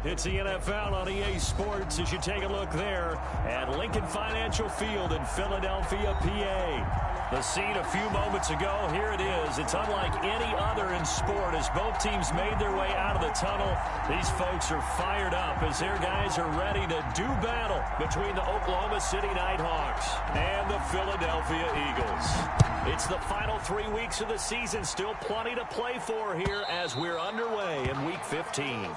It's the NFL on EA Sports as you take a look there at Lincoln Financial Field in Philadelphia, PA. The scene a few moments ago, here it is. It's unlike any other in sport as both teams made their way out of the tunnel. These folks are fired up as their guys are ready to do battle between the Oklahoma City Nighthawks and the Philadelphia Eagles. It's the final 3 weeks of the season. Still plenty to play for here as we're underway in Week 15.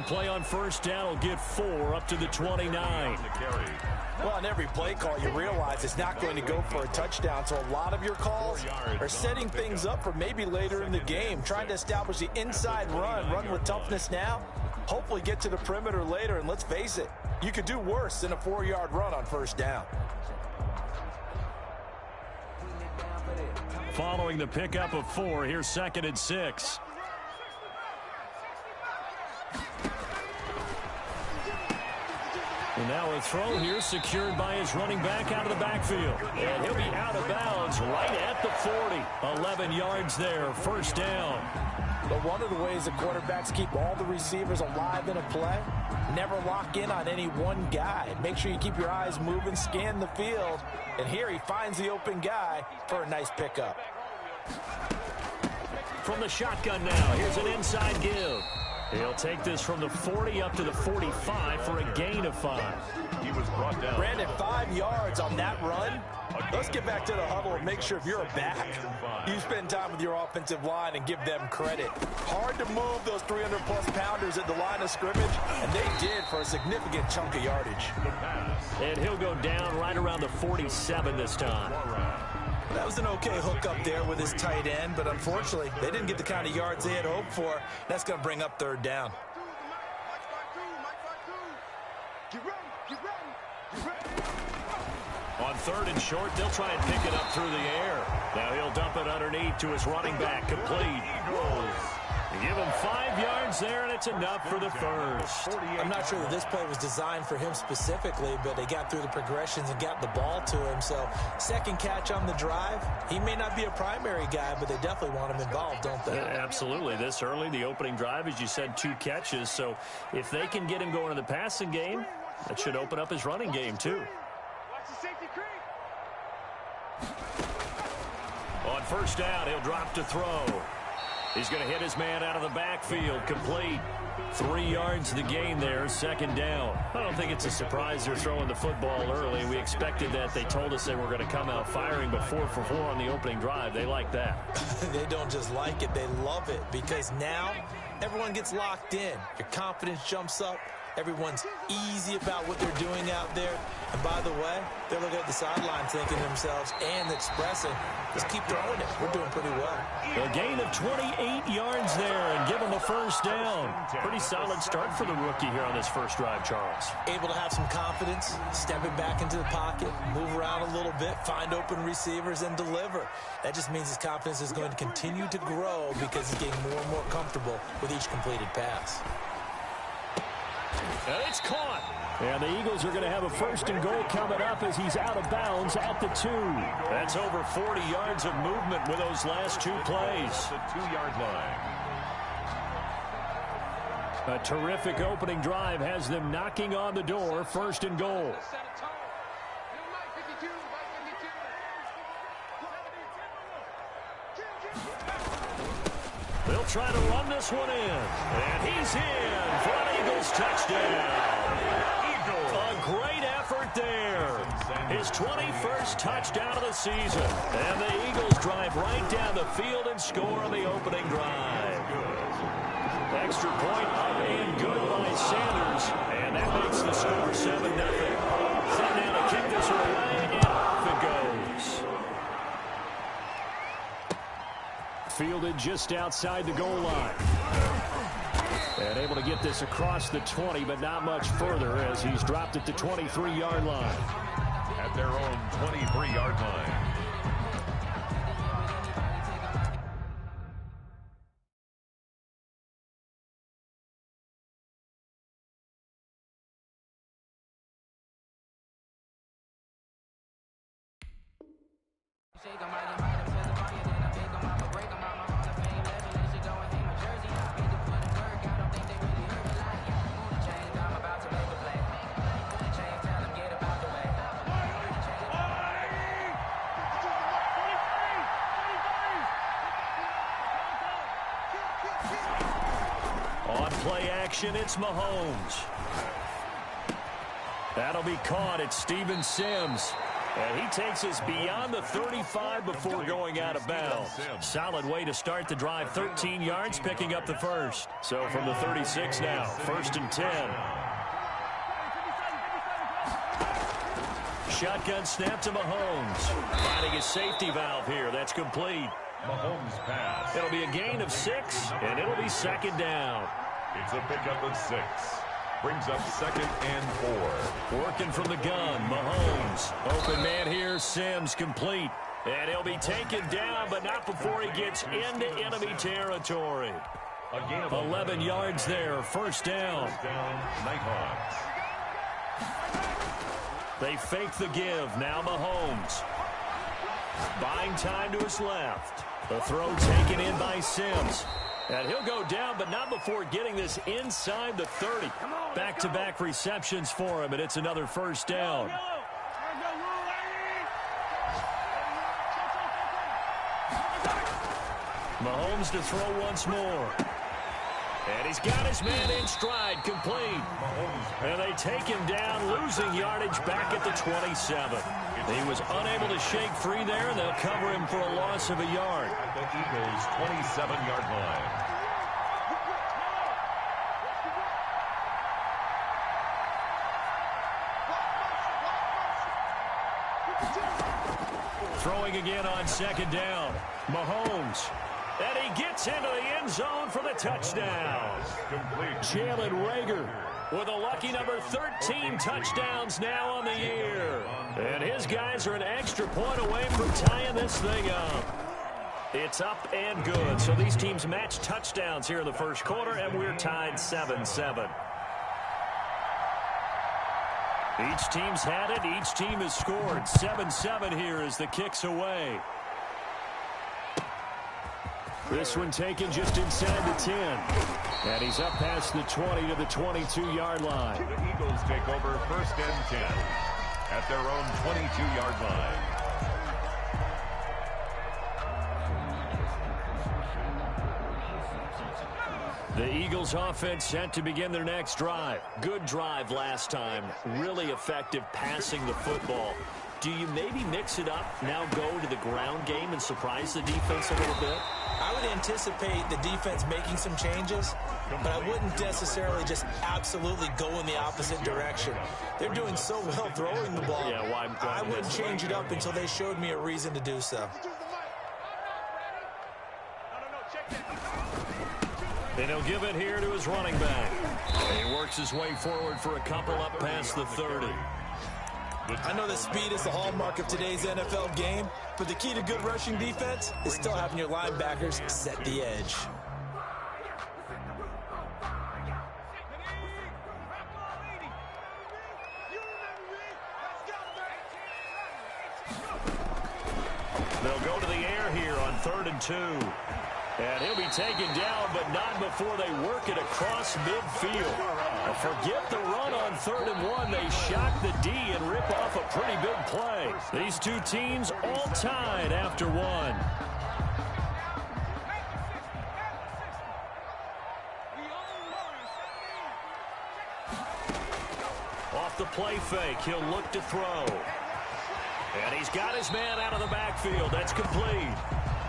Play on first down will get 4 up to the 29. Well, on every play call, you realize it's not going to go for a touchdown, so a lot of your calls are setting things up for maybe later in the game, trying to establish the inside run with toughness now, hopefully get to the perimeter later, and let's face it, you could do worse than a 4-yard run on first down. Following the pickup of 4, here's 2nd and 6. And now a throw here secured by his running back out of the backfield. And he'll be out of bounds right at the 40. 11 yards there, first down. But one of the ways the quarterbacks keep all the receivers alive in a play, never lock in on any one guy. Make sure you keep your eyes moving, scan the field. And here he finds the open guy for a nice pickup. From the shotgun now, here's an inside give. He'll take this from the 40 up to the 45 for a gain of 5. He was brought down. Brandon, 5 yards on that run. Let's get back to the huddle and make sure if you're a back, you spend time with your offensive line and give them credit. Hard to move those 300-plus pounders at the line of scrimmage, and they did for a significant chunk of yardage. And he'll go down right around the 47 this time. That was an okay hook up there with his tight end, but unfortunately, they didn't get the kind of yards they had hoped for. That's going to bring up 3rd down. On 3rd and short, they'll try and pick it up through the air. Now he'll dump it underneath to his running back, complete. Give him 5 yards there, and it's enough for the first. I'm not sure that this play was designed for him specifically, but they got through the progressions and got the ball to him. So, 2nd catch on the drive. He may not be a primary guy, but they definitely want him involved, don't they? Yeah, absolutely. This early, the opening drive, as you said, 2 catches. So, if they can get him going in the passing game, that should open up his running game, too. On first down, he'll drop to throw. He's going to hit his man out of the backfield, complete. 3 yards the gain there, 2nd down. I don't think it's a surprise they're throwing the football early. We expected that. They told us they were going to come out firing, but 4 for 4 on the opening drive. They like that. They don't just like it, they love it, because now everyone gets locked in. Your confidence jumps up. Everyone's easy about what they're doing out there. And by the way, they're looking at the sideline thinking to themselves and expressing, just keep throwing it. We're doing pretty well. A gain of 28 yards there and give him a first down. Pretty solid start for the rookie here on this first drive, Charles. Able to have some confidence, stepping back into the pocket, move around a little bit, find open receivers, and deliver. That just means his confidence is going to continue to grow because he's getting more and more comfortable with each completed pass. And it's caught. And the Eagles are going to have a 1st and goal coming up as he's out of bounds at the 2. That's over 40 yards of movement with those last 2 plays. The 2-yard line. A terrific opening drive has them knocking on the door, 1st and goal. They'll try to run this one in. And he's in for an Eagles touchdown. A great effort there. His 21st touchdown of the season. And the Eagles drive right down the field and score on the opening drive. Extra point up and good by Sanders. And that makes the score 7-0. Set now to kick this away, and off it goes. Fielded just outside the goal line. And able to get this across the 20, but not much further as he's dropped at the 23-yard line. At their own 23-yard line. On play action, it's Mahomes. That'll be caught at Steven Sims. And he takes us beyond the 35 before going out of bounds. Solid way to start the drive. 13 yards, picking up the first. So from the 36 now, 1st and 10. Shotgun snap to Mahomes. Finding his safety valve here. That's complete. Mahomes pass. It'll be a gain of 6, and it'll be 2nd down. It's a pickup of 6. Brings up 2nd and 4. Working from the gun, Mahomes. Open man here, Sims complete. And he'll be taken down, but not before he gets into enemy territory. 11 yards there, 1st down. Nighthawks. They fake the give, now Mahomes. Buying time to his left. The throw taken in by Sims. And he'll go down, but not before getting this inside the 30. Back-to-back receptions for him, and it's another 1st down. Mahomes to throw once more. And he's got his man in stride, complete. And they take him down, losing yardage back at the 27. He was unable to shake free there, and they'll cover him for a loss of a yard. At the Eagles' 27-yard line. Throwing again on 2nd down. Mahomes. And he gets into the end zone for the touchdown. Jalen Reagor with a lucky number 13 touchdowns now on the year. And his guys are an extra point away from tying this thing up. It's up and good. So these teams match touchdowns here in the 1st quarter, and we're tied 7-7. Each team's had it. Each team has scored. 7-7 here as the kick's away. This one taken just inside the 10. And he's up past the 20 to the 22-yard line. The Eagles take over 1st and 10 at their own 22-yard line. The Eagles offense set to begin their next drive. Good drive last time. Really effective passing the football. Do you maybe mix it up, now go to the ground game and surprise the defense a little bit? I would anticipate the defense making some changes, but I wouldn't necessarily just absolutely go in the opposite direction. They're doing so well throwing the ball. Yeah, well, I wouldn't change it up until they showed me a reason to do so. And he'll give it here to his running back. And he works his way forward for a couple up past the 30. I know that speed is the hallmark of today's NFL game, but the key to good rushing defense is still having your linebackers set the edge. They'll go to the air here on 3rd and 2. And he'll be taken down, but not before they work it across midfield. Forget the run on 3rd and 1. They shock the D and rip off a pretty big play. These two teams all tied after 1. Off the play fake, he'll look to throw. And he's got his man out of the backfield. That's complete.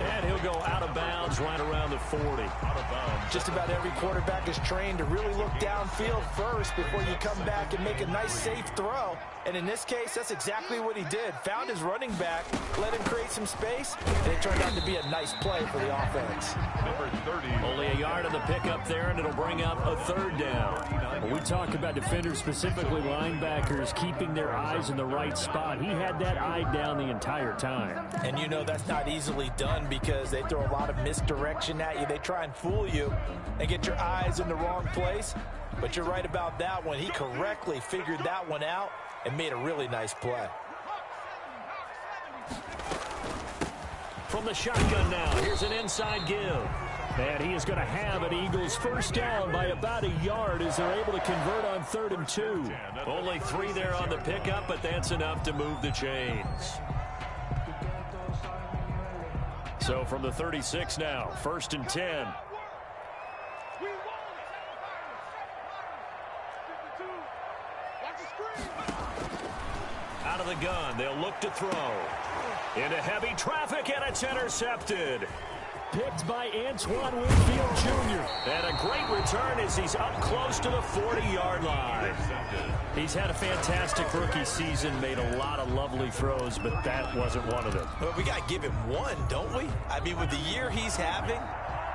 And he'll go out of bounds right around the 40. Out of bounds Just about every quarterback is trained to really look downfield first before you come back and make a nice, safe throw. And in this case, that's exactly what he did. Found his running back, let him create some space, and it turned out to be a nice play for the offense. Number 30. Only a yard of the pickup there, and it'll bring up a third down. When we talk about defenders, specifically linebackers, keeping their eyes in the right spot, he had that eye down the entire time. And you know that's not easily done because they throw a lot of misdirection at you. They try and fool you and get your eyes in the wrong place. But you're right about that one. He correctly figured that one out and made a really nice play. From the shotgun now, here's an inside give. And he is going to have an Eagles first down by about a yard as they're able to convert on 3rd and 2. Only 3 there on the pickup, but that's enough to move the chains. So from the 36 now, 1st and 10. Out of the gun, they'll look to throw. Into heavy traffic, and it's intercepted. Picked by Antoine Winfield Jr. And a great return as he's up close to the 40-yard line. He's had a fantastic rookie season, made a lot of lovely throws, but that wasn't one of them. Well, we got to give him one, don't we? I mean, with the year he's having,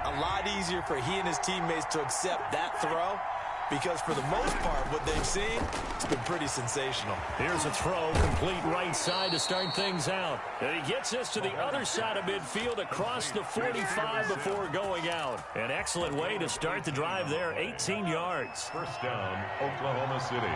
a lot easier for he and his teammates to accept that throw. Because for the most part, what they've seen, it's been pretty sensational. Here's a throw, complete right side to start things out. And he gets us to the other side of midfield across the 45 before going out. An excellent way to start the drive there, 18 yards. First down, Oklahoma City.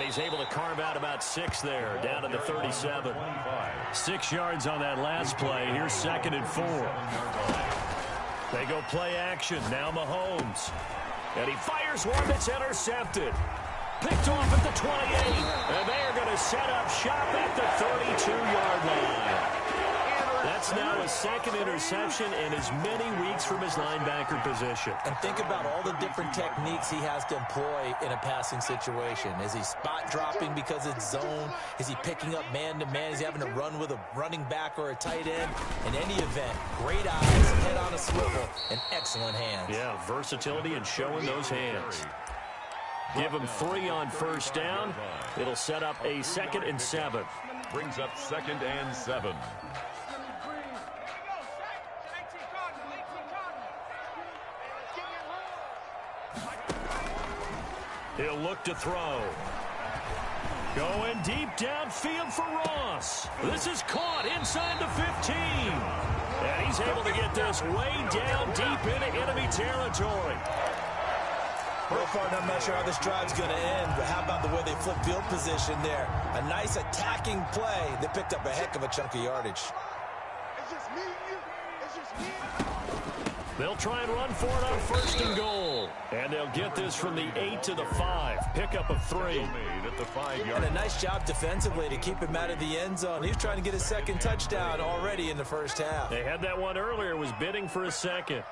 He's able to carve out about 6 there, down to the 37. 6 yards on that last play. Here's 2nd and 4. They go play action. Now Mahomes. And he fires one that's intercepted. Picked off at the 28. And they are going to set up shop at the 32-yard line. That's now his 2nd interception in as many weeks from his linebacker position. And think about all the different techniques he has to employ in a passing situation. Is he spot dropping because it's zone? Is he picking up man-to-man? Is he having to run with a running back or a tight end? In any event, great eyes, head on a swivel, and excellent hands. Yeah, versatility and showing those hands. Give him 3 on first down. It'll set up a 2nd and 7. Brings up 2nd and 7. He'll look to throw. Going deep downfield for Ross. This is caught inside the 15. And he's able to get this way down deep into enemy territory. Well, partner, I'm not sure how this drive's going to end, but how about the way they flip field position there? A nice attacking play that picked up a heck of a chunk of yardage. They'll try and run for it on 1st and goal. And they'll get this from the 8 to the 5. Pickup of 3. At the 5-yard. And a nice job defensively to keep him out of the end zone. He was trying to get his 2nd touchdown already in the first half. They had that one earlier, was bidding for a 2nd.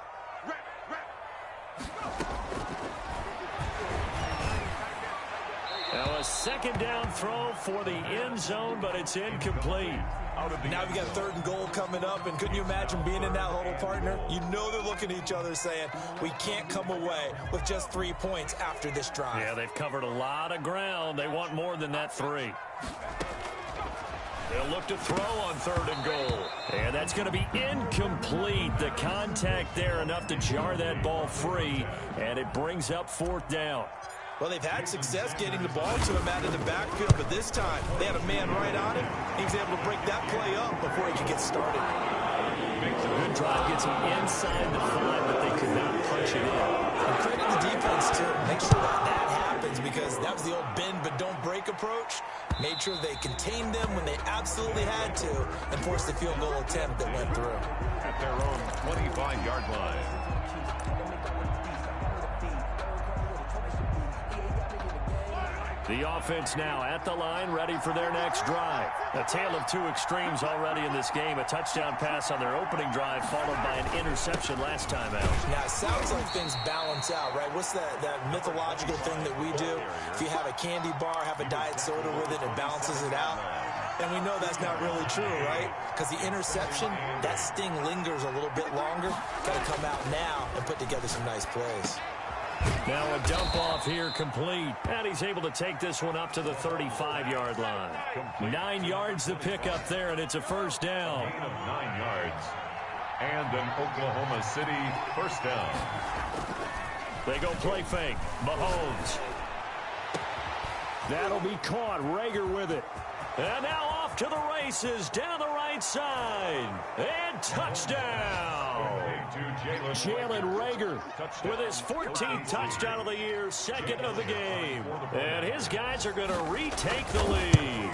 Now a 2nd down throw for the end zone, but it's incomplete. Now we got 3rd and goal coming up, and couldn't you imagine being in that huddle, partner? You know they're looking at each other saying, we can't come away with just 3 points after this drive. Yeah, they've covered a lot of ground. They want more than that 3. They'll look to throw on 3rd and goal. And that's going to be incomplete. The contact there enough to jar that ball free, and it brings up 4th down. Well, they've had success getting the ball to him out of the backfield, but this time they had a man right on him. He was able to break that play up before he could get started. Good drive gets him inside the 5, but they could not punch it in. And credit the defense, too. Make sure that happens because that was the old bend but don't break approach. Made sure they contained them when they absolutely had to and forced the field goal attempt that went through. At their own 25-yard line. The offense now at the line, ready for their next drive. A tale of two extremes already in this game. A touchdown pass on their opening drive, followed by an interception last time out. Now, it sounds like things balance out, right? What's that mythological thing that we do? If you have a candy bar, have a diet soda with it, it balances it out. And we know that's not really true, right? Because the interception, that sting lingers a little bit longer. Got to come out now and put together some nice plays. Now a dump off here complete. And he's able to take this one up to the 35-yard line. 9 yards to pick up there, and it's a first down. 9 yards. And an Oklahoma City first down. They go play fake. Mahomes. That'll be caught. Rager with it. And now off to the races, down the right side. And touchdown. Jalen Rager with his 14th touchdown of the year, second of the game. And his guys are going to retake the lead.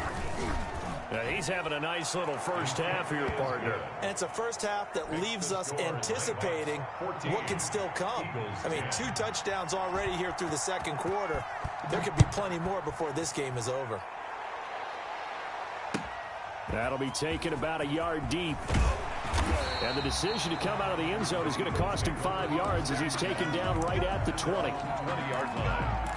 Now he's having a nice little first half here, partner. And it's a first half that leaves us anticipating what can still come. I mean, 2 touchdowns already here through the second quarter. There could be plenty more before this game is over. That'll be taken about a yard deep. And the decision to come out of the end zone is going to cost him 5 yards as he's taken down right at the 20. 20-yard line.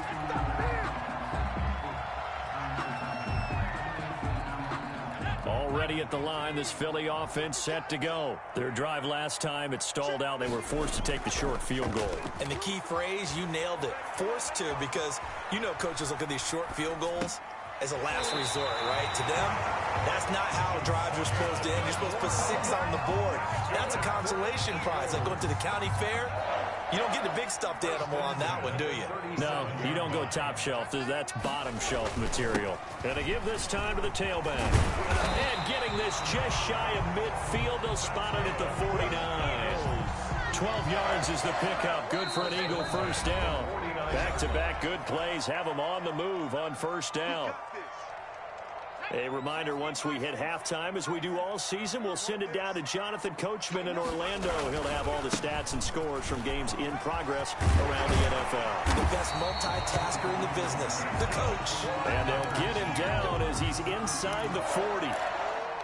Already at the line, this Philly offense set to go. Their drive last time, it stalled out. They were forced to take the short field goal. And the key phrase, you nailed it. Forced to, because you know coaches look at these short field goals as a last resort, right? To them, that's not how drives are supposed to end. You're supposed to put 6 on the board. That's a consolation prize. Like going to the county fair, you don't get the big stuffed animal on that one, do you? No, you don't go top shelf. That's bottom shelf material. And they give this time to the tailback. And getting this just shy of midfield, they'll spot it at the 49. 12 yards is the pickup. Good for an Eagle first down. Back-to-back good plays have them on the move on first down. A reminder, once we hit halftime, as we do all season, we'll send it down to Jonathan Coachman in Orlando. He'll have all the stats and scores from games in progress around the NFL. The best multitasker in the business, the coach. And they'll get him down as he's inside the 40.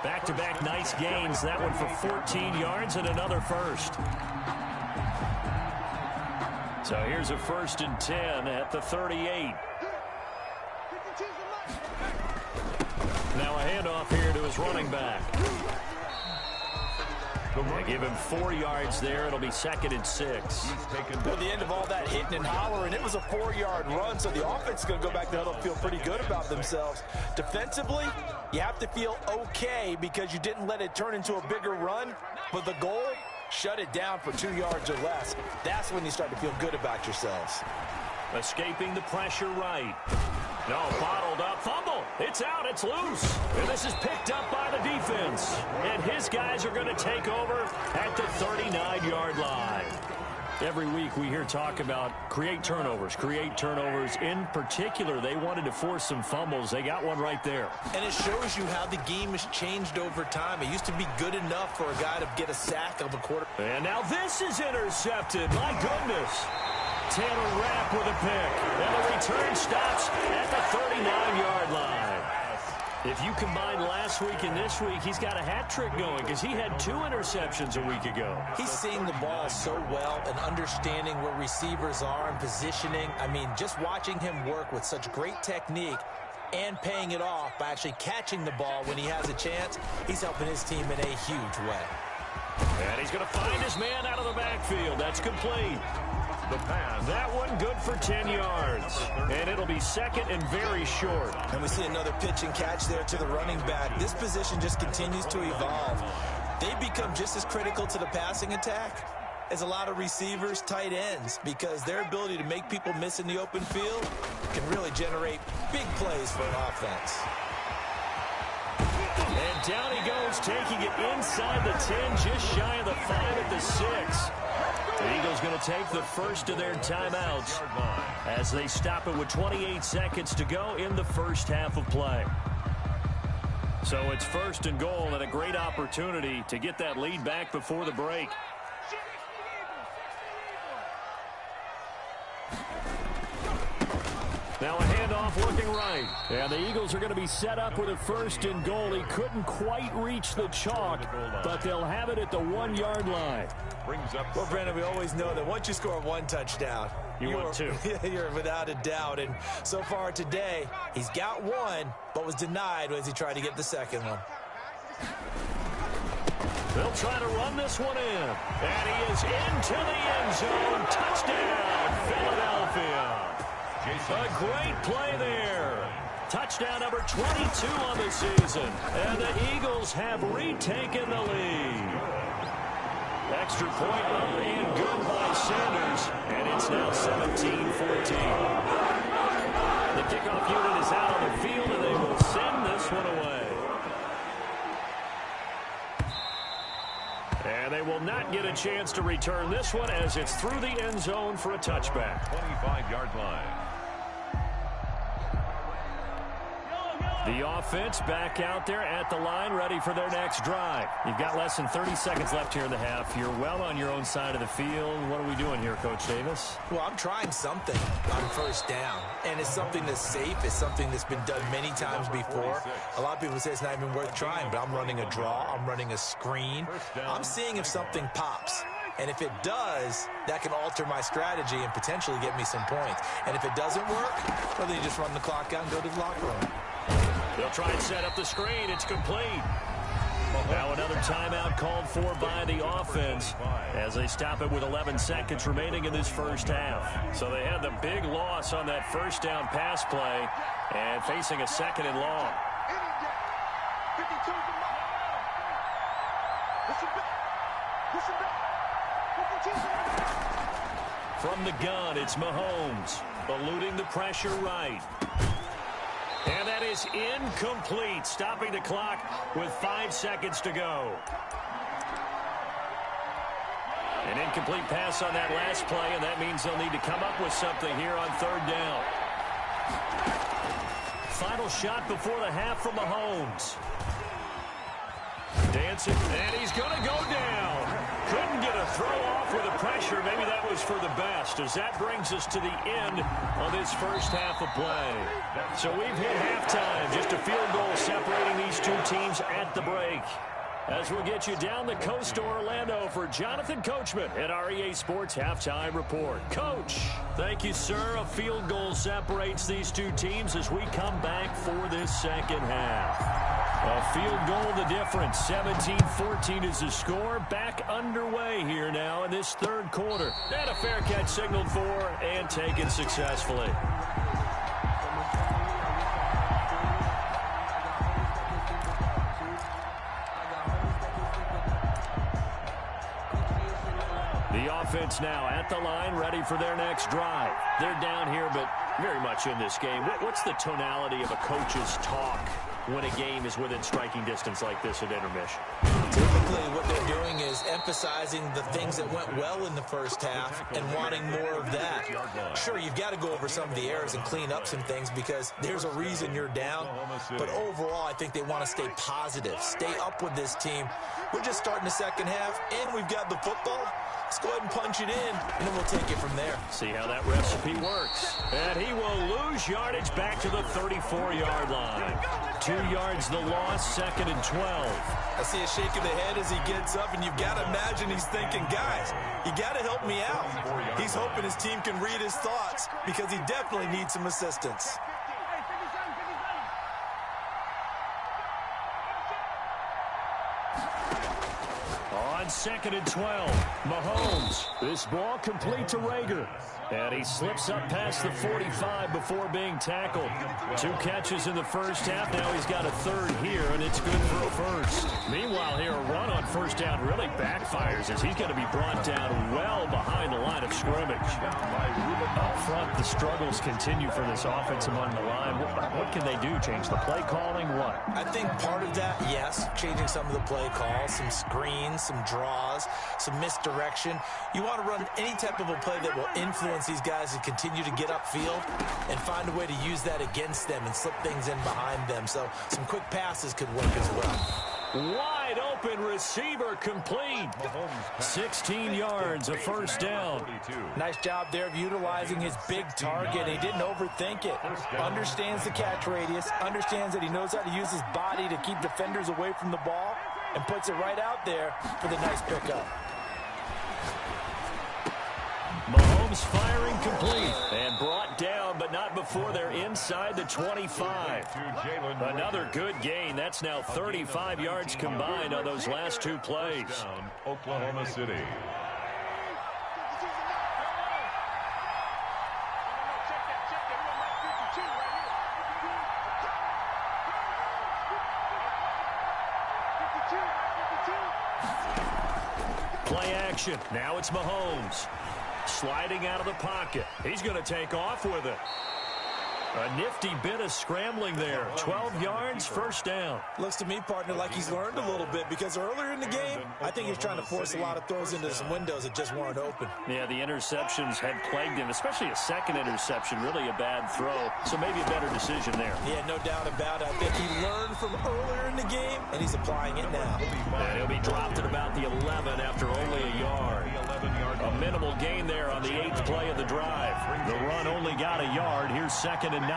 Back-to-back nice gains. That one for 14 yards and another first. So here's a 1st and 10 at the 38. Now a handoff here to his running back. They give him 4 yards there. It'll be 2nd and 6. Well, the end of all that hitting and hollering, it was a 4-yard run, so the offense is going to go back to huddle and feel pretty good about themselves. Defensively, you have to feel okay because you didn't let it turn into a bigger run, but the goal, shut it down for 2 yards or less. That's when you start to feel good about yourselves. Escaping the pressure right. No, bottled up. Fumble. It's out. It's loose. And this is picked up by the defense. And his guys are going to take over at the 39-yard line. Every week we hear talk about create turnovers. In particular, they wanted to force some fumbles. They got one right there. And it shows you how the game has changed over time. It used to be good enough for a guy to get a sack of a quarter. And now this is intercepted. My goodness. Taylor Rapp with a pick. And the return stops at the 39-yard line. If you combine last week and this week, he's got a hat trick going because he had 2 interceptions a week ago. He's seeing the ball so well and understanding where receivers are and positioning. I mean, just watching him work with such great technique and paying it off by actually catching the ball when he has a chance, he's helping his team in a huge way. And he's going to find his man out of the backfield. That's complete. The pass. That one good for 10 yards. And it'll be 2nd and very short. And we see another pitch and catch there to the running back. This position just continues to evolve. They become just as critical to the passing attack as a lot of receivers, tight ends, because their ability to make people miss in the open field can really generate big plays for an offense. And down he goes, taking it inside the 10, just shy of the 5 at the 6. The Eagles going to take the first of their timeouts as they stop it with 28 seconds to go in the first half of play. So it's 1st and goal and a great opportunity to get that lead back before the break. Now a handoff off looking right. And the Eagles are going to be set up with a 1st and goal. He couldn't quite reach the chalk, but they'll have it at the 1-yard line. Well, Brandon, we always know that once you score one touchdown, want two. You're without a doubt. And so far today, he's got one, but was denied as he tried to get the second one. They'll try to run this one in. And he is into the end zone. Touchdown, Philadelphia. A great play there. Touchdown number 22 on the season. And the Eagles have retaken the lead. Extra point up and good by Sanders. And it's now 17-14. The kickoff unit is out on the field, and they will send this one away. And they will not get a chance to return this one as it's through the end zone for a touchback. 25-yard line. The offense back out there at the line, ready for their next drive. You've got less than 30 seconds left here in the half. You're well on your own side of the field. What are we doing here, Coach Davis? Well, I'm trying something on 1st down, and it's something that's safe. It's something that's been done many times before. A lot of people say it's not even worth trying, but I'm running a draw. I'm running a screen. I'm seeing if something pops. And if it does, that can alter my strategy and potentially get me some points. And if it doesn't work, well, then you just run the clock out and go to the locker room. They'll try and set up the screen. It's complete. Now another timeout called for by the offense as they stop it with 11 seconds remaining in this first half. So they had the big loss on that 1st down pass play and facing a 2nd and long. From the gun, it's Mahomes, eluding the pressure right. And that is incomplete, stopping the clock with 5 seconds to go. An incomplete pass on that last play, and that means they'll need to come up with something here on 3rd down. Final shot before the half from Mahomes. Dancing, and he's going to go down. Couldn't get a throw off with the pressure. Maybe that was for the best, as that brings us to the end of this first half of play. So we've hit halftime, just a field goal separating these two teams at the break. As we'll get you down the coast to Orlando for Jonathan Coachman at our EA Sports Halftime Report. Coach, thank you, sir. A field goal separates these two teams as we come back for this second half. A field goal the difference. 17-14 is the score. Back underway here now in this 3rd quarter. And a fair catch signaled for and taken successfully. The offense now at the line, ready for their next drive. They're down here, but very much in this game. What's the tonality of a coach's talk when a game is within striking distance like this at intermission? Typically, what they're doing is emphasizing the things that went well in the first half and wanting more of that. Sure, you've got to go over some of the errors and clean up some things because there's a reason you're down. But overall, I think they want to stay positive, stay up with this team. We're just starting the second half, and we've got the football. Let's go ahead and punch it in, and then we'll take it from there. See how that recipe works. And he will lose yardage back to the 34-yard line. 2 yards the loss, 2nd and 12. I see a shake of the head as he gets up, and you've got to imagine he's thinking, guys, you got to help me out. He's hoping his team can read his thoughts because he definitely needs some assistance. On 2nd and 12, Mahomes. This ball complete to Rager. And he slips up past the 45 before being tackled. 2 catches in the first half. Now he's got a 3rd here, and it's good for a 1st. Meanwhile, here, a run on 1st down really backfires as he's going to be brought down well behind the line of scrimmage. Up front, the struggles continue for this offense among the line. What can they do? Change the play calling? What? I think part of that, yes, changing some of the play calls, some screens, some draws, some misdirection. You want to run any type of a play that will influence these guys to continue to get upfield and find a way to use that against them and slip things in behind them. So some quick passes could work as well. Wide open receiver complete. 16 yards, a first down. Nice job there of utilizing his big target. He didn't overthink it. Understands the catch radius, understands that he knows how to use his body to keep defenders away from the ball, and puts it right out there for the nice pickup. Mahomes firing complete and brought down, but not before they're inside the 25. Another good gain. That's now 35 yards combined on those last two plays. Oklahoma City. Play action. Now it's Mahomes. Sliding out of the pocket. He's going to take off with it. A nifty bit of scrambling there. 12 yards, first down. Looks to me, partner, like he's learned a little bit, because earlier in the game, I think he's trying to force a lot of throws into some windows that just weren't open. Yeah, the interceptions had plagued him, especially a second interception, really a bad throw. So maybe a better decision there. Yeah, no doubt about it. I think he learned from earlier in the game, and he's applying it now. And he'll be dropped at about the 11 after only a yard. A minimal gain there on the 8th play of the drive. The run only got a yard. Here's 2nd and 9.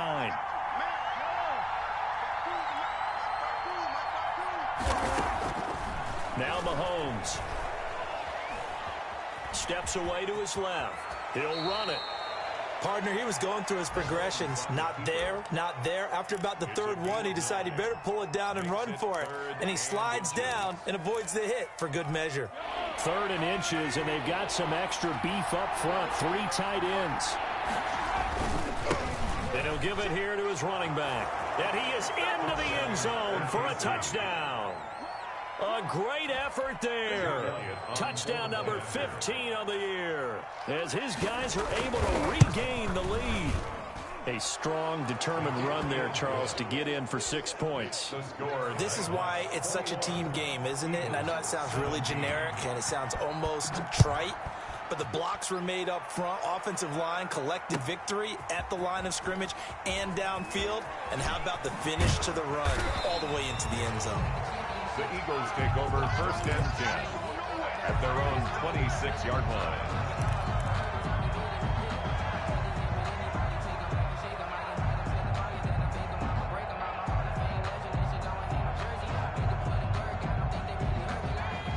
Now Mahomes steps away to his left. He'll run it. Partner, he was going through his progressions. Not there, not there. After about the third one, he decided he better pull it down and run for it. And he slides down and avoids the hit for good measure. 3rd and inches, and they've got some extra beef up front. 3 tight ends. And he'll give it here to his running back. And he is into the end zone for a touchdown. A great effort there. Touchdown number 15 on the year, as his guys are able to regain the lead. A strong, determined run there, Charles, to get in for 6 points. This is why it's such a team game, isn't it? And I know it sounds really generic and it sounds almost trite, but the blocks were made up front. Offensive line collected victory at the line of scrimmage and downfield. And how about the finish to the run all the way into the end zone? The Eagles take over 1st and 10 at their own 26-yard line.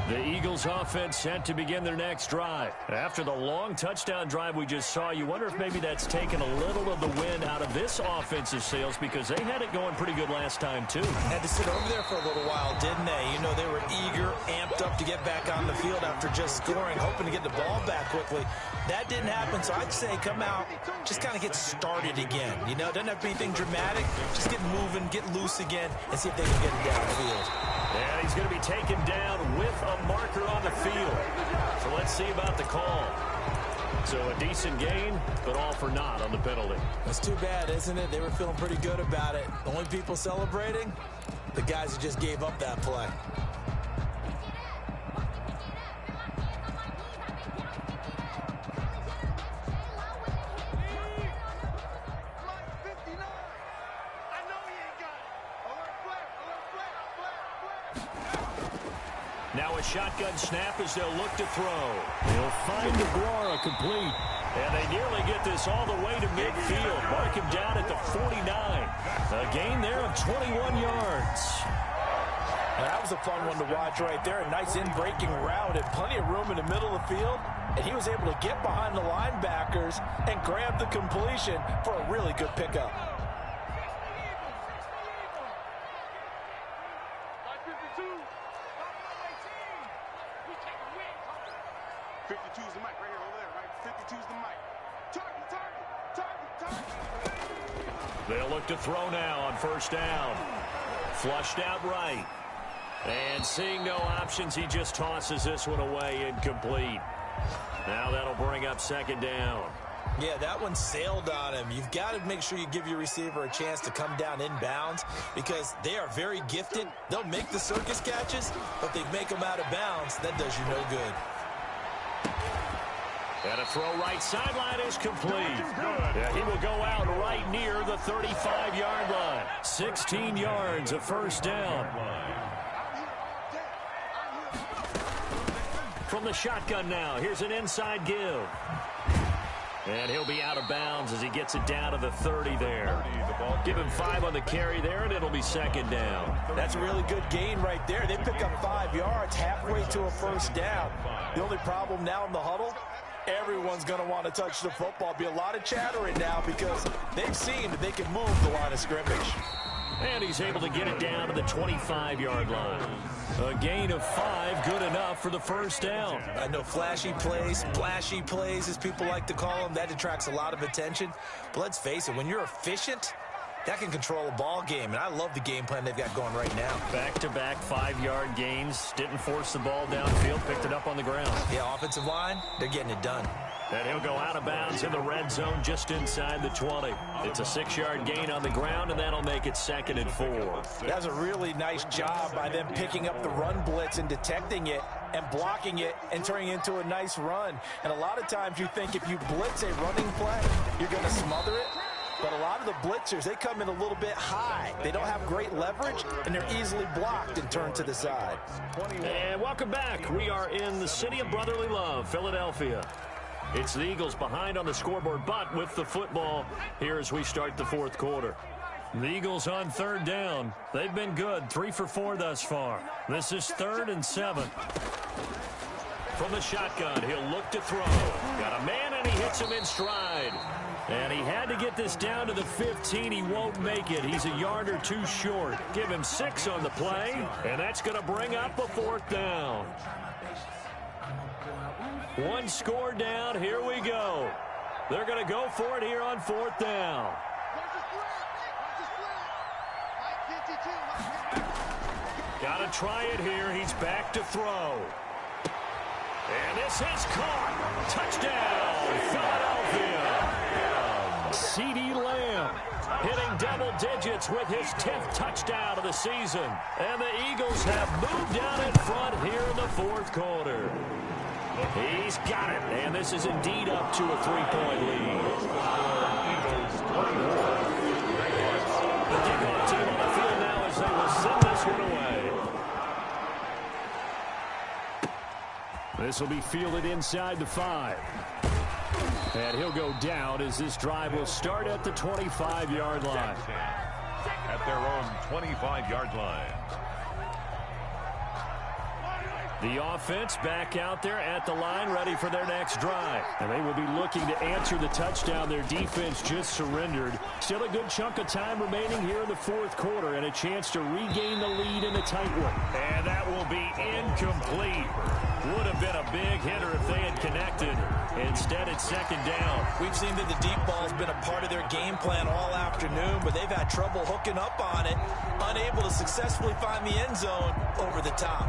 The Eagles offense set to begin their next drive. After the long touchdown drive we just saw, you wonder if maybe that's taken a little of the wind out of this offensive sails, because they had it going pretty good last time too. Had to sit over there for a little while, didn't they? You know, they were eager, amped up to get back on the field after just scoring, hoping to get the ball back quickly. That didn't happen, so I'd say come out, just kind of get started again. You know, doesn't have to be anything dramatic. Just get moving, get loose again, and see if they can get it downfield. And he's going to be taken down with a marker on the field. So let's see about the call. So a decent gain, but all for naught on the penalty. That's too bad, isn't it? They were feeling pretty good about it. The only people celebrating, the guys who just gave up that play. Now a shotgun snap as they'll look to throw. They'll find DeGuara complete. And they nearly get this all the way to midfield. Mark him down at the 49. A gain there of 21 yards. Now, that was a fun one to watch right there. A nice in-breaking route and plenty of room in the middle of the field. And he was able to get behind the linebackers and grab the completion for a really good pickup. They'll look to throw now on 1st down. Flushed out right. And seeing no options, he just tosses this one away incomplete. Now that'll bring up 2nd down. Yeah, that one sailed on him. You've got to make sure you give your receiver a chance to come down inbounds, because they are very gifted. They'll make the circus catches, but they make them out of bounds. That does you no good. And a throw right sideline is complete. Yeah, he will go out right near the 35-yard line. 16 yards, a 1st down. From the shotgun now, here's an inside give. And he'll be out of bounds as he gets it down to the 30 there. Give him 5 on the carry there, and it'll be second down. That's a really good gain right there. They pick up 5 yards halfway to a first down. The only problem now in the huddle, everyone's going to want to touch the football. Be a lot of chattering now because they've seen that they can move the line of scrimmage. And he's able to get it down to the 25-yard line. A gain of 5, good enough for the first down. I know flashy plays, splashy plays, as people like to call them, that attracts a lot of attention. But let's face it, when you're efficient, that can control a ball game, and I love the game plan they've got going right now. Back-to-back 5-yard gains, didn't force the ball downfield, picked it up on the ground. Yeah, offensive line, they're getting it done. And he'll go out of bounds in the red zone just inside the 20. It's a 6-yard gain on the ground, and that'll make it second and 4. That's a really nice job by them picking up the run blitz and detecting it and blocking it and turning it into a nice run. And a lot of times you think if you blitz a running play, you're going to smother it. But a lot of the blitzers, they come in a little bit high. They don't have great leverage, and they're easily blocked and turned to the side. And welcome back. We are in the city of brotherly love, Philadelphia. It's the Eagles behind on the scoreboard, but with the football here as we start the fourth quarter. The Eagles on third down. They've been good, 3 for 4 thus far. This is 3rd and 7. From the shotgun, he'll look to throw. Got a man, and he hits him in stride. And he had to get this down to the 15. He won't make it. He's a yard or 2 short. Give him 6 on the play, and that's going to bring up a 4th down. 1 score down. Here we go. They're going to go for it here on 4th down. Got to try it here. He's back to throw. And this is caught. Touchdown, Philadelphia. CeeDee Lamb hitting double digits with his 10th touchdown of the season. And the Eagles have moved out in front here in the fourth quarter. He's got it, and this is indeed up to a 3-point lead. The kickoff team on the field now as they will send this one away. This will be fielded inside the 5. And he'll go down as this drive will start at the 25-yard line. At their own 25-yard line. The offense back out there at the line, ready for their next drive. And they will be looking to answer the touchdown their defense just surrendered. Still a good chunk of time remaining here in the fourth quarter and a chance to regain the lead in a tight one. And that will be incomplete. Would have been a big hitter if they had connected. Instead, it's second down. We've seen that the deep ball has been a part of their game plan all afternoon, but they've had trouble hooking up on it, unable to successfully find the end zone over the top.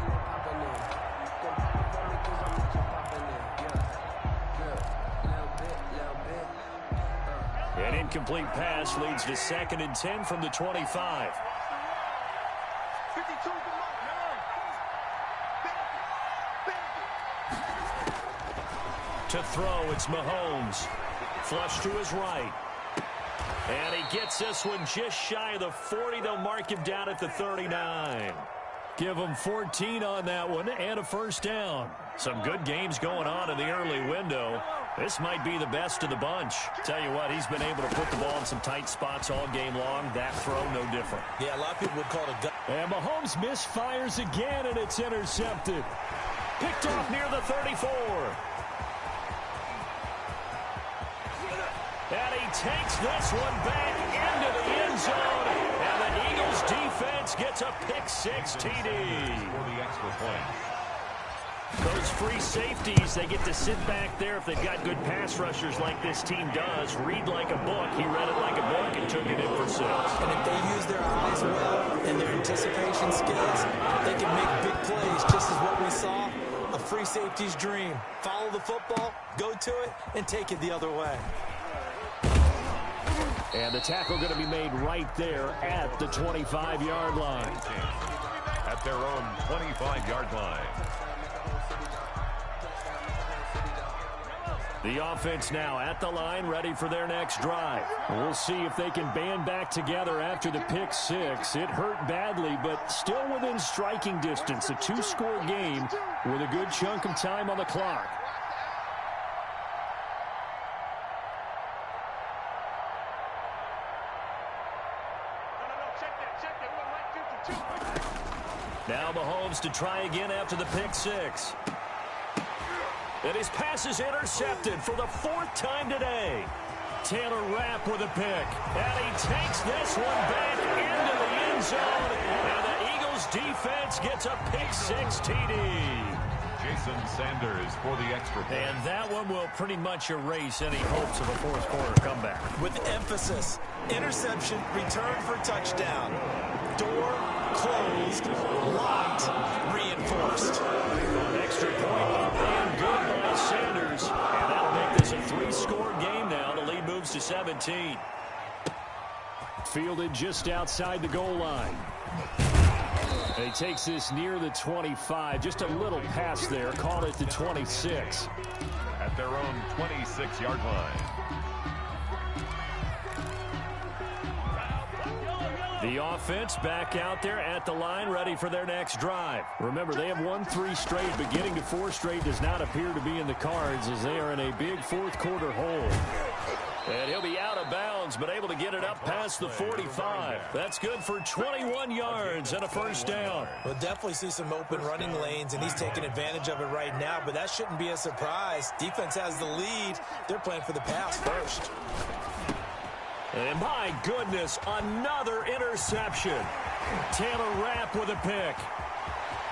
An incomplete pass leads to 2nd and 10 from the 25. To throw, it's Mahomes. Flush to his right. And he gets this one just shy of the 40. They'll mark him down at the 39. Give him 14 on that one and a first down. Some good games going on in the early window. This might be the best of the bunch. Tell you what, he's been able to put the ball in some tight spots all game long. That throw, no different. Yeah, a lot of people would call it a gut. And Mahomes misfires again, and it's intercepted. Picked off near the 34. And he takes this one back into the end zone. And the Eagles defense gets a pick-6 TD. For the extra point. Those free safeties, they get to sit back there if they've got good pass rushers like this team does. Read like a book. He read it like a book and took it in for 6. And if they use their eyes well and their anticipation skills, they can make big plays, just as what we saw. A free safety's dream. Follow the football, go to it, and take it the other way. And the tackle going to be made right there at the 25-yard line. At their own 25-yard line. The offense now at the line, ready for their next drive. We'll see if they can band back together after the pick six. It hurt badly, but still within striking distance. A two-score game with a good chunk of time on the clock. Now Mahomes to try again after the pick six. And his pass is intercepted for the fourth time today. Taylor Rapp with a pick. And he takes this one back into the end zone. And the Eagles defense gets a pick six TD. Jason Sanders for the extra point. And that one will pretty much erase any hopes of a fourth quarter comeback. With emphasis, interception, return for touchdown. Door closed, locked, reinforced. Extra point up and good by Sanders. And that'll make this a three-score game now. The lead moves to 17. Fielded just outside the goal line. He takes this near the 25. Just a little pass there. Call it the 26. At their own 26-yard line. The offense back out there at the line, ready for their next drive. Remember, they have won 3 straight, but getting to 4 straight does not appear to be in the cards as they are in a big fourth quarter hole. And he'll be out of bounds, but able to get it up past the 45. That's good for 21 yards and a first down. We'll definitely see some open running lanes, and he's taking advantage of it right now, but that shouldn't be a surprise. Defense has the lead. They're playing for the pass first. And my goodness, another interception. Taylor Rapp with a pick.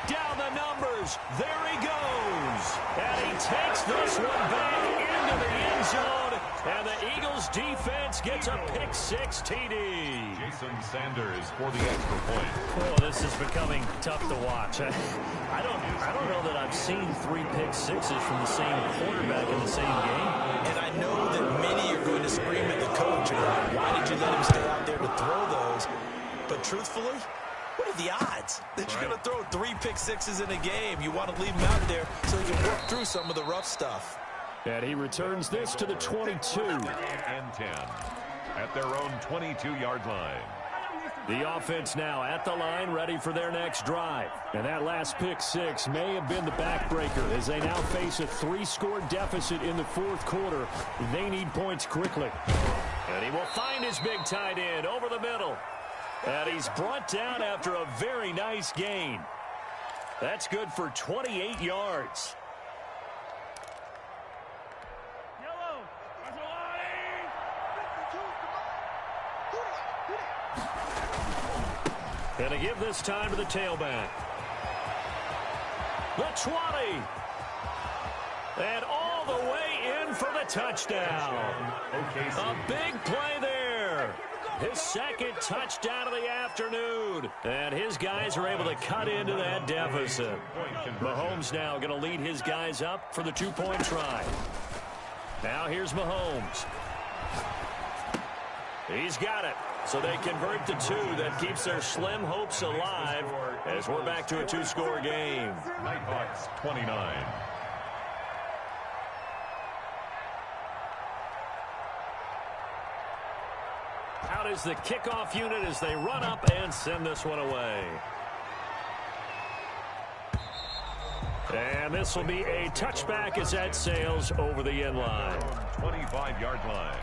Down the numbers. There he goes. And he takes this one back into the end zone. And the Eagles defense gets a pick six TD. Jason Sanders for the extra point. Oh, this is becoming tough to watch. I don't know that I've seen 3 pick sixes from the same quarterback in the same game. And I know that many are going to scream at the coach about why did you let him stay out there to throw those? But truthfully, what are the odds that you're going to throw 3 pick sixes in a game? You want to leave him out there so he can work through some of the rough stuff. And he returns this to the 22. And 10 at their own 22-yard line. The offense now at the line, ready for their next drive. And that last pick six may have been the backbreaker as they now face a 3-score deficit in the fourth quarter. They need points quickly. And he will find his big tight end over the middle. And he's brought down after a very nice gain. That's good for 28 yards. And to give this time to the tailback. The 20. And all the way in for the touchdown. A big play there. His second touchdown of the afternoon. And his guys are able to cut into that deficit. Mahomes now going to lead his guys up for the 2-point try. Now here's Mahomes. He's got it. So they convert the 2. That keeps their slim hopes alive as we're back to a 2-score game. Nighthawks 29. Out is the kickoff unit as they run up and send this one away. And this will be a touchback as that sails over the end line. 25-yard line.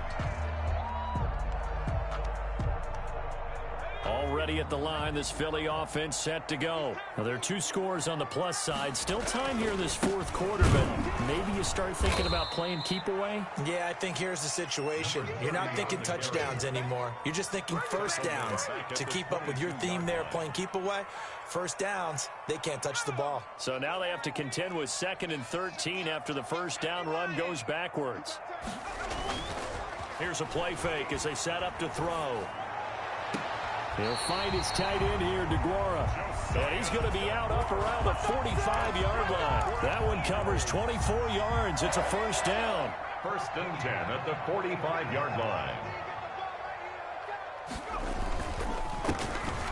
Already at the line, this Philly offense set to go. Now, there are 2 scores on the plus side. Still time here in this fourth quarter, but maybe you start thinking about playing keep away? Yeah, I think here's the situation. You're not thinking touchdowns anymore. You're just thinking first downs. To keep up with your theme there, playing keep away, first downs, they can't touch the ball. So now they have to contend with 2nd and 13 after the first down run goes backwards. Here's a play fake as they set up to throw. He'll find his tight end here, DeGuara. And he's going to be out up around the 45-yard line. That one covers 24 yards. It's a first down. 1st and 10 at the 45-yard line.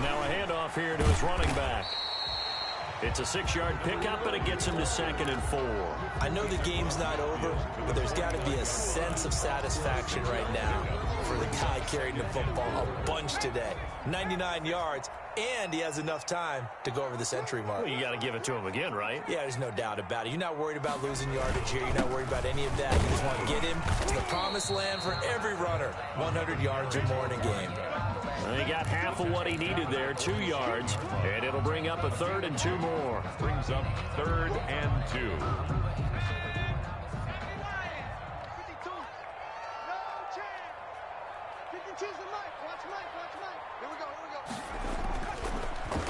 Now a handoff here to his running back. It's a 6-yard pickup, and it gets him to 2nd and 4. I know the game's not over, but there's got to be a sense of satisfaction right now for the guy carrying the football a bunch today. 99 yards, and he has enough time to go over the century mark. Well, you got to give it to him again, right? Yeah, there's no doubt about it. You're not worried about losing yardage here. You're not worried about any of that. You just want to get him to the promised land for every runner. 100 yards or more in a game. Well, he got half of what he needed there, 2 yards, and it'll bring up a 3rd and 2 more. Brings up 3rd and 2.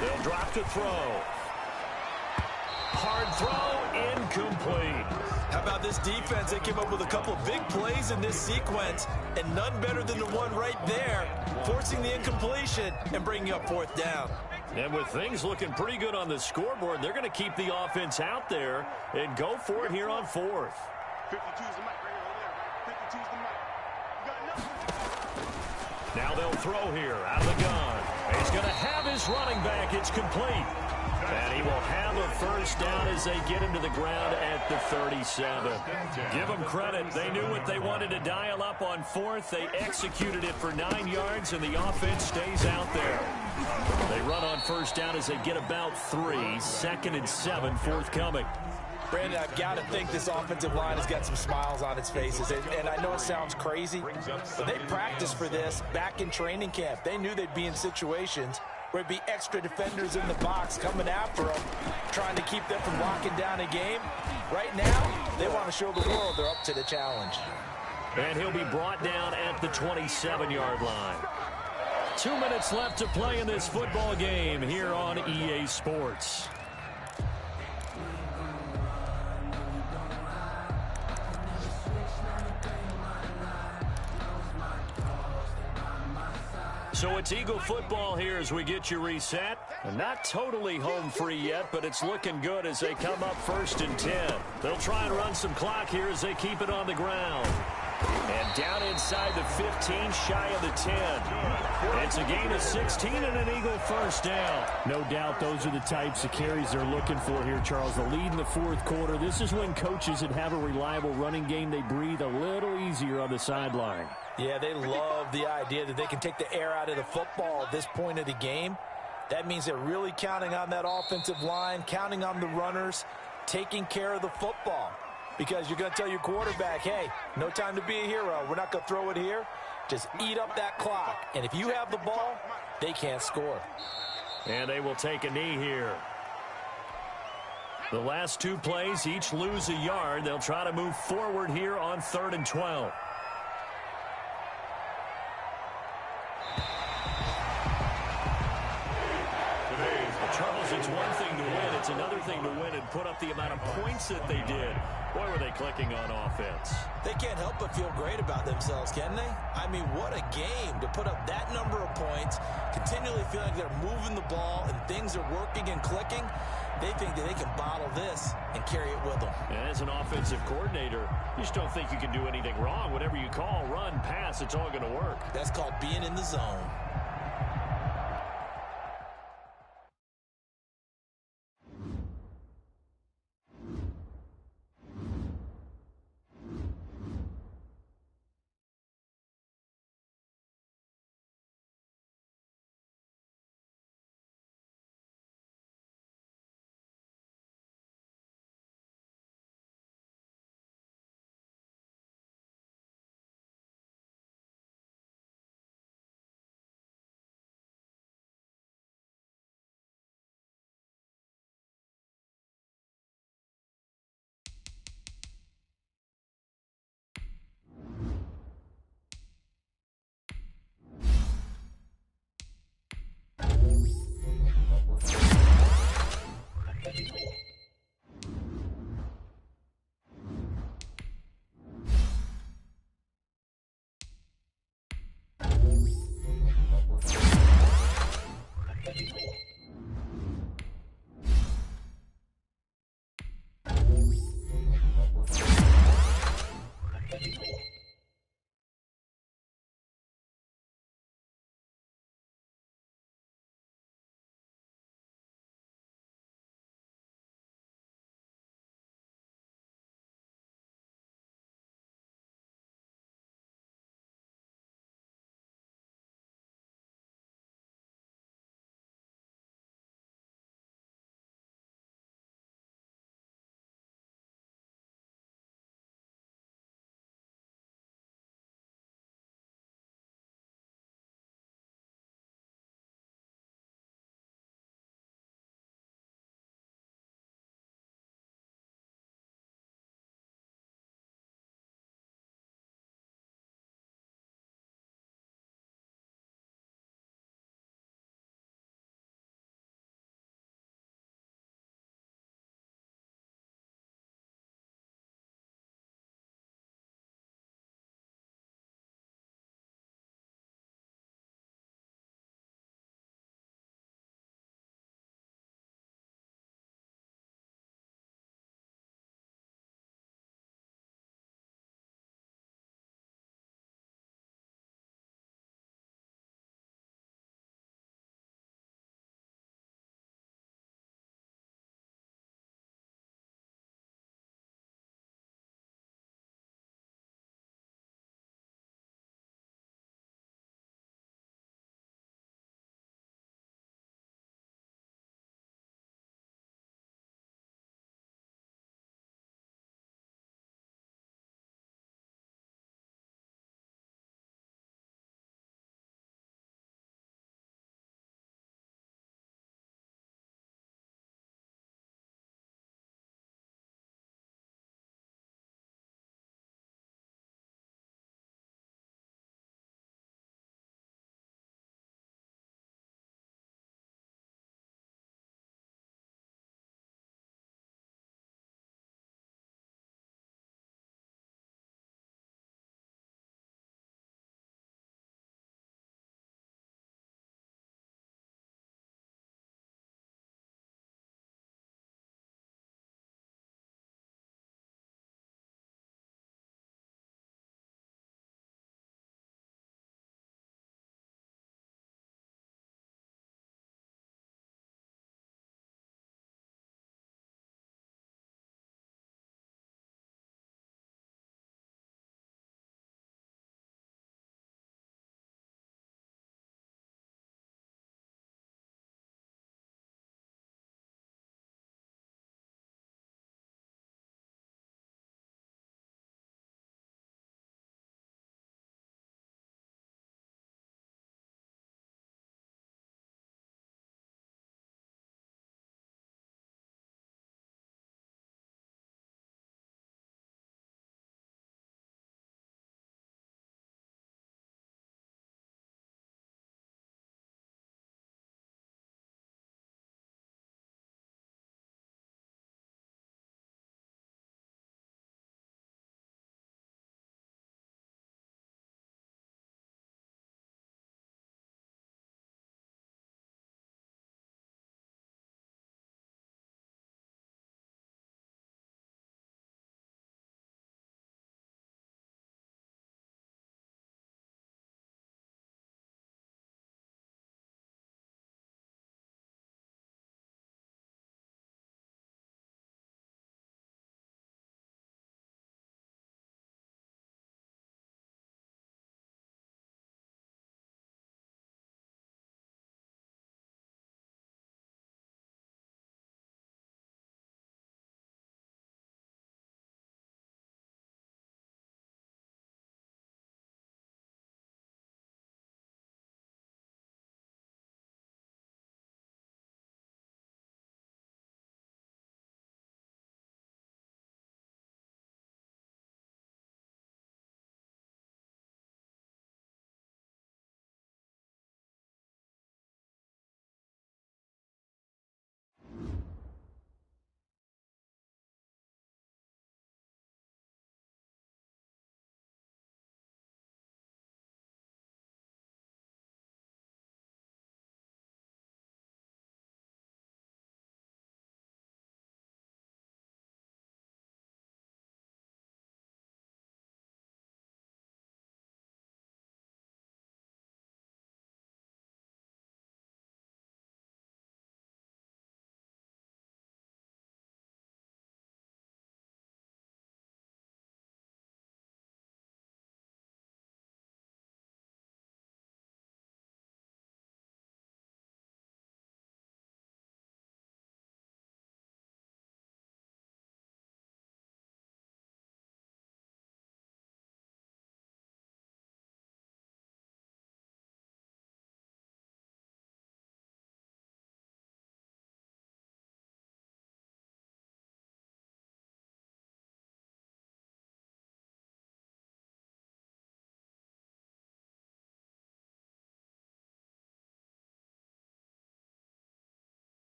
They'll drop to throw. Hard throw, incomplete. How about this defense? They came up with a couple of big plays in this sequence, and none better than the one right there, forcing the incompletion and bringing up 4th down. And with things looking pretty good on the scoreboard, they're going to keep the offense out there and go for it here on 4th. 52's the mic right here, over there. 52's the mic. You got nothing. Now they'll throw here out of the gun. He's going to have his running back. It's complete. And he will have a 1st down as they get him to the ground at the 37. Give them credit. They knew what they wanted to dial up on 4th. They executed it for 9 yards, and the offense stays out there. They run on 1st down as they get about 3. 2nd and 7 forthcoming. Brandon, I've got to think this offensive line has got some smiles on its faces. And I know it sounds crazy, but they practiced for this back in training camp. They knew they'd be in situations where it'd be extra defenders in the box coming after them, trying to keep them from locking down a game. Right now, they want to show the world they're up to the challenge. And he'll be brought down at the 27-yard line. 2 minutes left to play in this football game here on EA Sports. So it's Eagle football here as we get you reset. Not totally home free yet, but it's looking good as they come up 1st and 10. They'll try and run some clock here as they keep it on the ground. And down inside the 15, shy of the 10. It's a gain of 16 and an Eagle 1st down. No doubt those are the types of carries they're looking for here, Charles. The lead in the 4th quarter. This is when coaches that have a reliable running game, they breathe a little easier on the sideline. Yeah, they love the idea that they can take the air out of the football at this point of the game. That means they're really counting on that offensive line, counting on the runners, taking care of the football. Because you're going to tell your quarterback, hey, no time to be a hero. We're not going to throw it here. Just eat up that clock. And if you have the ball, they can't score. And they will take a knee here. The last 2 plays, each lose a yard. They'll try to move forward here on 3rd and 12. Charles, it's one thing to win. It's another thing to win and put up the amount of points that they did. Boy, were they clicking on offense. They can't help but feel great about themselves, can they? I mean, what a game to put up that number of points, continually feel like they're moving the ball and things are working and clicking. They think that they can bottle this and carry it with them. And as an offensive coordinator, you just don't think you can do anything wrong. Whatever you call, run, pass, it's all going to work. That's called being in the zone.